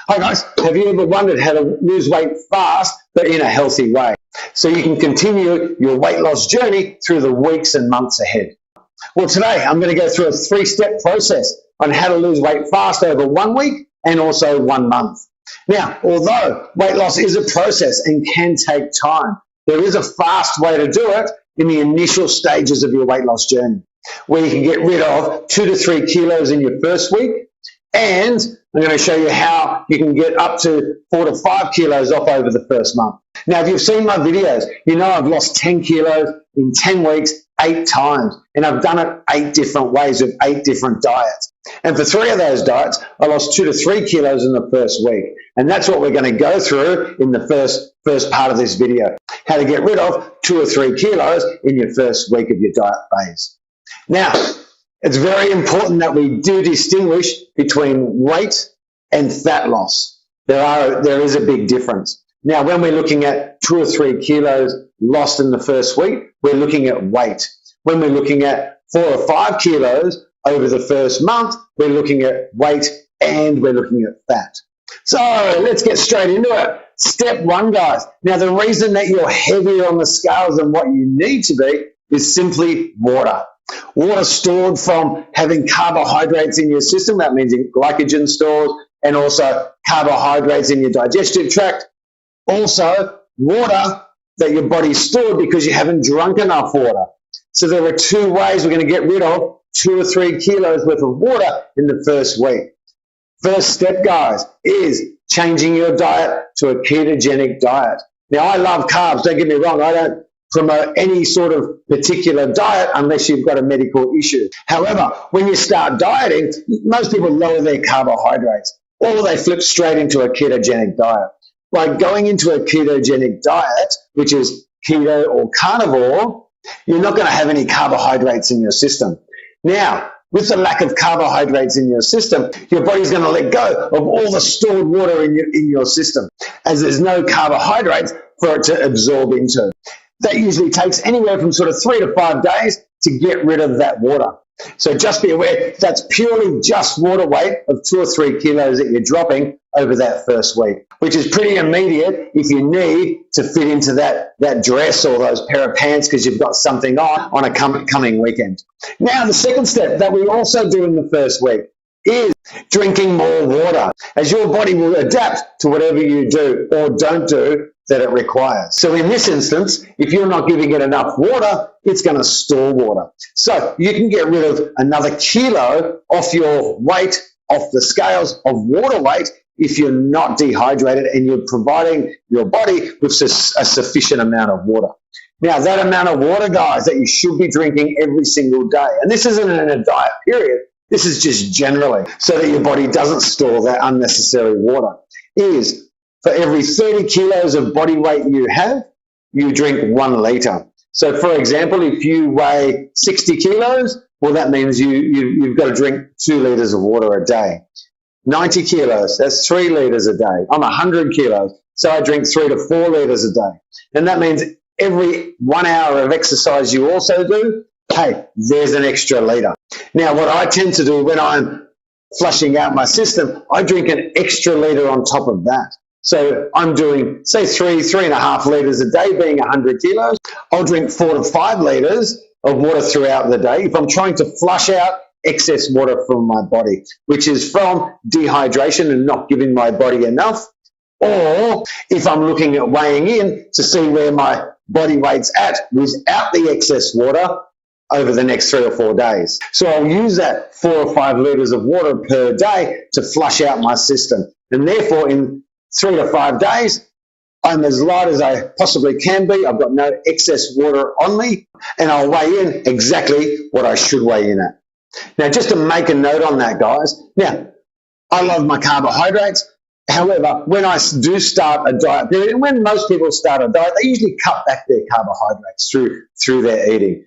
Hi guys, have you ever wondered how to lose weight fast but in a healthy way so you can continue your weight loss journey through the weeks and months ahead? Well, today I'm going to go through a 3-step process on how to lose weight fast over 1 week and also 1 month. Now, although weight loss is a process and can take time, there is a fast way to do it in the initial stages of your weight loss journey, where you can get rid of 2 to 3 kilos in your first week, and I'm going to show you how you can get up to 4 to 5 kilos off over the first month. Now, if you've seen my videos, you know I've lost 10 kilos in 10 weeks, 8 times, and I've done it 8 different ways with 8 different diets. And for 3 of those diets, I lost 2 to 3 kilos in the first week. And that's what we're going to go through in the first part of this video, how to get rid of 2 or 3 kilos in your first week of your diet phase. Now, it's very important that we do distinguish between weight and fat loss. There is a big difference. Now, when we're looking at 2 or 3 kilos lost in the first week, we're looking at weight. When we're looking at 4 or 5 kilos over the first month, we're looking at weight and we're looking at fat. So let's get straight into it. Step 1, guys. Now, the reason that you're heavier on the scales than what you need to be is simply water. Water stored from having carbohydrates in your system, that means in glycogen stores, and also carbohydrates in your digestive tract. Also, water that your body stored because you haven't drunk enough water. So there are 2 ways we're going to get rid of 2 or 3 kilos worth of water in the first week. First step, guys, is changing your diet to a ketogenic diet. Now, I love carbs, don't get me wrong, I don't promote any sort of particular diet unless you've got a medical issue. However, when you start dieting, most people lower their carbohydrates or they flip straight into a ketogenic diet. By going into a ketogenic diet, which is keto or carnivore, you're not going to have any carbohydrates in your system. Now, with the lack of carbohydrates in your system, your body's going to let go of all the stored water in your system, as there's no carbohydrates for it to absorb into. That usually takes anywhere from sort of 3 to 5 days to get rid of that water. So just be aware that's purely just water weight of 2 or 3 kilos that you're dropping over that first week, which is pretty immediate if you need to fit into that dress or those pair of pants because you've got something on a coming weekend. Now, the second step that we also do in the first week is drinking more water, as your body will adapt to whatever you do or don't do that it requires. So in this instance, if you're not giving it enough water, it's going to store water. So you can get rid of another kilo off your weight, off the scales of water weight, if you're not dehydrated and you're providing your body with a sufficient amount of water. Now, that amount of water, guys, that you should be drinking every single day, and this isn't in a diet period, this is just generally so that your body doesn't store that unnecessary water, is for every 30 kilos of body weight you have, you drink 1 litre. So, for example, if you weigh 60 kilos, well, that means you've got to drink 2 litres of water a day. 90 kilos, that's 3 litres a day. I'm 100 kilos, so I drink 3 to 4 litres a day. And that means every 1 hour of exercise you also do, hey, there's an extra litre. Now, what I tend to do when I'm flushing out my system, I drink an extra litre on top of that. So I'm doing, say, 3.5 litres a day, being 100 kilos. I'll drink 4 to 5 litres of water throughout the day if I'm trying to flush out excess water from my body, which is from dehydration and not giving my body enough, or if I'm looking at weighing in to see where my body weight's at without the excess water over the next 3 or 4 days. So I'll use that 4 or 5 litres of water per day to flush out my system. And therefore, in 3 to 5 days, I'm as light as I possibly can be. I've got no excess water on me, and I'll weigh in exactly what I should weigh in at. Now, just to make a note on that, guys, now, I love my carbohydrates. However, when I do start a diet period, and when most people start a diet, they usually cut back their carbohydrates through their eating.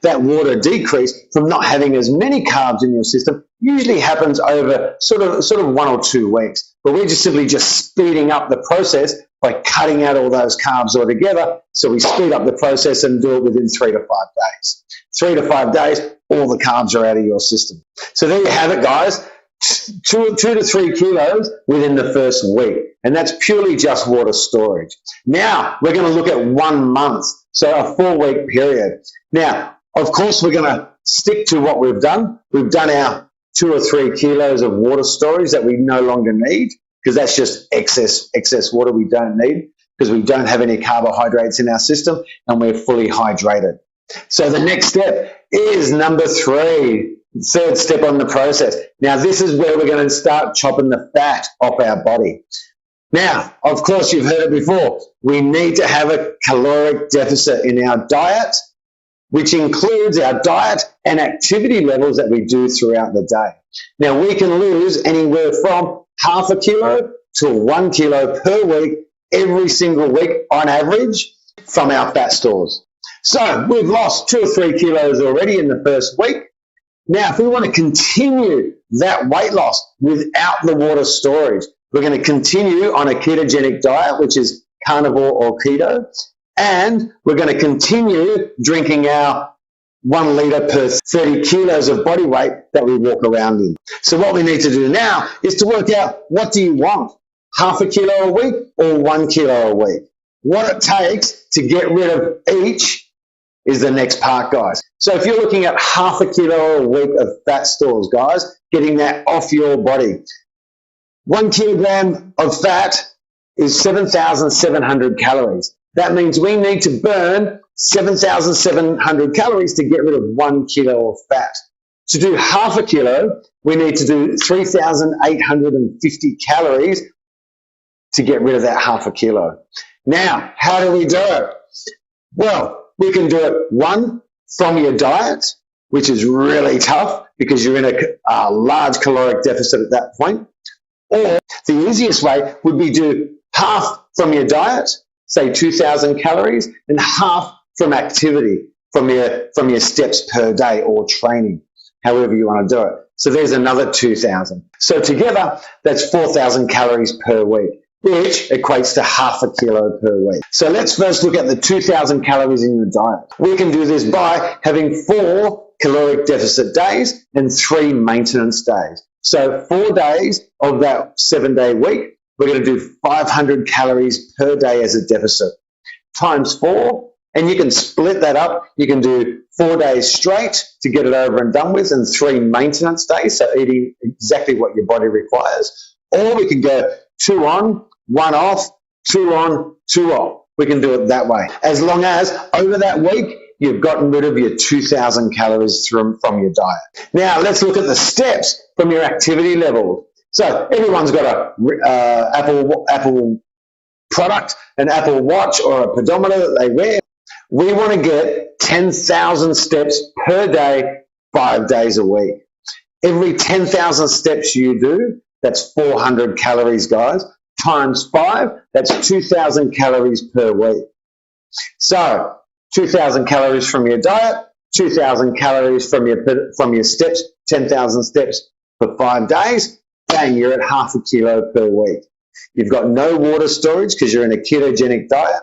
That water decrease from not having as many carbs in your system usually happens over sort of 1 or 2 weeks. But we're just simply speeding up the process by cutting out all those carbs altogether. So we speed up the process and do it within 3 to 5 days. 3 to 5 days, all the carbs are out of your system. So there you have it, guys. two to 3 kilos within the first week. And that's purely just water storage. Now, we're going to look at 1 month, so a 4-week period. Now, of course, we're going to stick to what we've done. We've done our 2 or 3 kilos of water storage that we no longer need, because that's just excess water we don't need, because we don't have any carbohydrates in our system and we're fully hydrated. So the next step is number 3, third step on the process. Now, this is where we're going to start chopping the fat off our body. Now, of course, you've heard it before. We need to have a caloric deficit in our diet, which includes our diet and activity levels that we do throughout the day. Now, we can lose anywhere from half a kilo to 1 kilo per week, every single week on average, from our fat stores. So we've lost 2 or 3 kilos already in the first week. Now, if we want to continue that weight loss without the water storage, we're going to continue on a ketogenic diet, which is carnivore or keto, and we're going to continue drinking our 1 litre per 30 kilos of body weight that we walk around in. So what we need to do now is to work out, what do you want? Half a kilo a week or 1 kilo a week? What it takes to get rid of each is the next part, guys. So if you're looking at half a kilo a week of fat stores, guys, getting that off your body, 1 kilogram of fat is 7,700 calories. That means we need to burn 7,700 calories to get rid of 1 kilo of fat. To do half a kilo, we need to do 3,850 calories to get rid of that half a kilo. Now, how do we do it? Well, we can do it, 1, from your diet, which is really tough because you're in a large caloric deficit at that point. Or the easiest way would be do half from your diet, say 2,000 calories, and half from activity, from your steps per day or training, however you want to do it. So there's another 2,000. So together, that's 4,000 calories per week, which equates to half a kilo per week. So let's first look at the 2,000 calories in your diet. We can do this by having 4 caloric deficit days and 3 maintenance days. So 4 days of that 7-day week, we're going to do 500 calories per day as a deficit, times 4, and you can split that up. You can do 4 days straight to get it over and done with, and 3 maintenance days, so eating exactly what your body requires. Or we can go 2 on, 1 off, 2 on, 2 off. We can do it that way. As long as over that week, you've gotten rid of your 2,000 calories from your diet. Now, let's look at the steps from your activity level. So everyone's got a Apple product, an Apple Watch or a pedometer that they wear. We want to get 10,000 steps per day, 5 days a week. Every 10,000 steps you do, that's 400 calories, guys, times 5, that's 2,000 calories per week. So 2,000 calories from your diet, 2,000 calories from your steps, 10,000 steps for 5 days, bang, you're at half a kilo per week. You've got no water storage because you're in a ketogenic diet,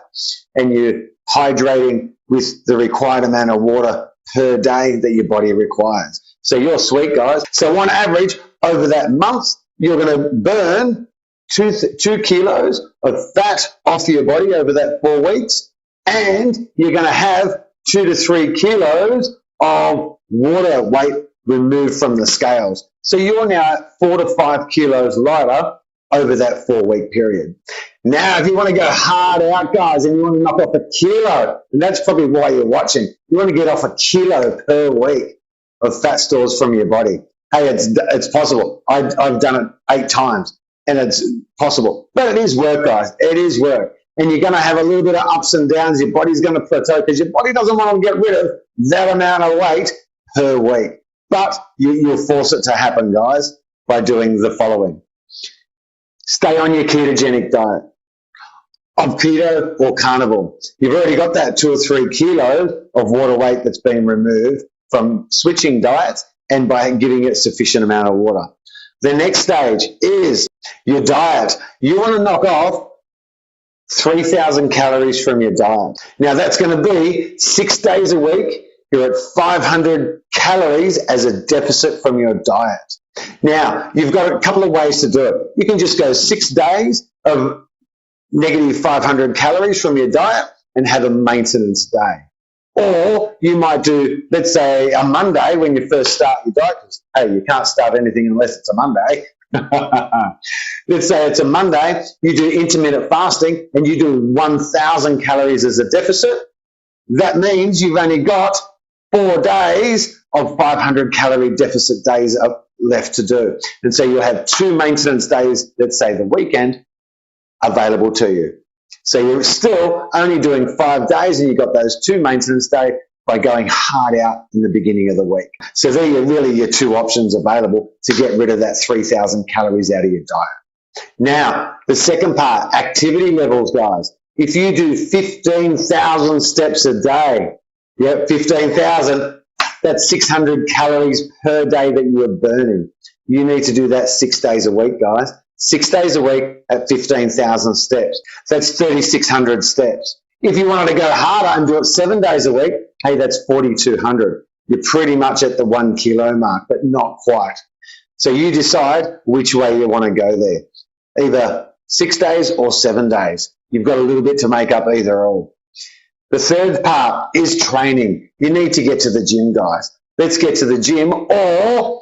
and you're hydrating with the required amount of water per day that your body requires. So you're sweet, guys. So on average, over that month, you're going to burn 2 kilos of fat off your body over that 4 weeks, and you're going to have 2 to 3 kilos of water weight removed from the scales. So you're now at 4 to 5 kilos lighter over that 4-week period. Now, if you want to go hard out, guys, and you want to knock off a kilo, and that's probably why you're watching, you want to get off a kilo per week of fat stores from your body. Hey, it's possible. I've done it 8 times, and it's possible. But it is work, guys. It is work. And you're going to have a little bit of ups and downs. Your body's going to plateau because your body doesn't want to get rid of that amount of weight per week. But you'll force it to happen, guys, by doing the following. Stay on your ketogenic diet of keto or carnivore. You've already got that 2 or 3 kilos of water weight that's been removed from switching diets and by giving it sufficient amount of water. The next stage is your diet. You want to knock off 3,000 calories from your diet. Now, that's going to be 6 days a week. You're at 500 calories as a deficit from your diet. Now, you've got a couple of ways to do it. You can just go 6 days of negative 500 calories from your diet and have a maintenance day. Or you might do, let's say, a Monday when you first start your diet, because, hey, you can't start anything unless it's a Monday. Let's say it's a Monday, you do intermittent fasting and you do 1,000 calories as a deficit. That means you've only got 4 days of 500 calorie deficit days left to do. And so you'll have 2 maintenance days, let's say the weekend, available to you. So you're still only doing 5 days and you've got those 2 maintenance days by going hard out in the beginning of the week. So they're really your 2 options available to get rid of that 3,000 calories out of your diet. Now, the second part, activity levels, guys. If you do 15,000 steps a day, 15,000, that's 600 calories per day that you are burning. You need to do that 6 days a week, guys. 6 days a week at 15,000 steps. That's 3,600 steps. If you wanted to go harder and do it 7 days a week, hey, that's 4,200. You're pretty much at the 1 kilo mark, but not quite. So you decide which way you want to go there. Either 6 days or 7 days. You've got a little bit to make up either or. The third part is training. You need to get to the gym, guys. Let's get to the gym or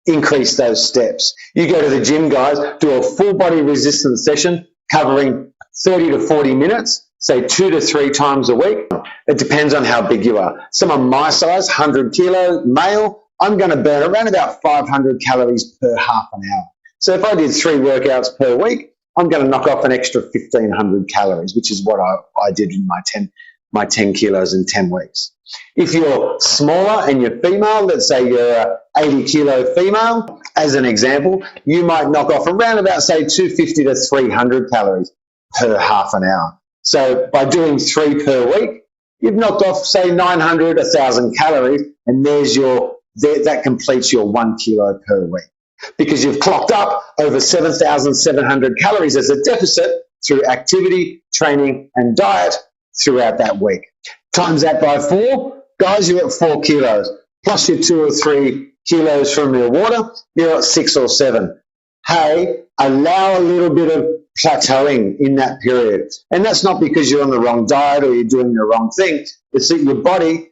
increase those steps. You go to the gym, guys, do a full body resistance session covering 30 to 40 minutes, say 2 to 3 times a week. It depends on how big you are. Someone my size, 100 kilo, male, I'm going to burn around about 500 calories per half an hour. So if I did 3 workouts per week, I'm going to knock off an extra 1,500 calories, which is what I did in my 10 kilos in 10 weeks. If you're smaller and you're female, let's say you're a 80 kilo female, as an example, you might knock off around about, say, 250 to 300 calories per half an hour. So by doing 3 per week, you've knocked off, say, 900, 1,000 calories, and that completes your 1 kilo per week. Because you've clocked up over 7,700 calories as a deficit through activity, training, and diet throughout that week. Times that by 4, guys, you're at 4 kilos. Plus your 2 or 3 kilos from your water, you're at 6 or 7. Hey, allow a little bit of plateauing in that period. And that's not because you're on the wrong diet or you're doing the wrong thing. It's that your body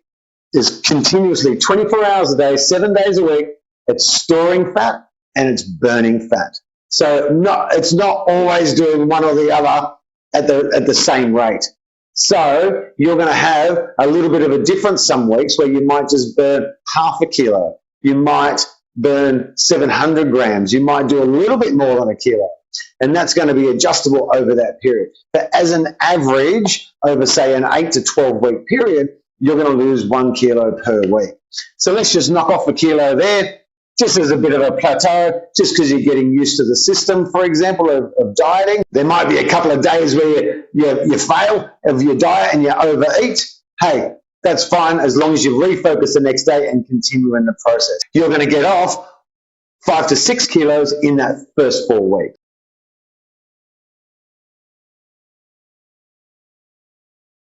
is continuously 24 hours a day, 7 days a week, it's storing fat and it's burning fat. So it's not always doing one or the other at the same rate. So you're going to have a little bit of a difference some weeks where you might just burn half a kilo. You might burn 700 grams. You might do a little bit more than a kilo. And that's going to be adjustable over that period. But as an average, over, say, an 8 to 12-week period, you're going to lose 1 kilo per week. So let's just knock off a kilo there, just as a bit of a plateau, just because you're getting used to the system, for example, of dieting. There might be a couple of days where you fail of your diet and you overeat. Hey, that's fine as long as you refocus the next day and continue in the process. You're going to get off 5 to 6 kilos in that first 4 weeks.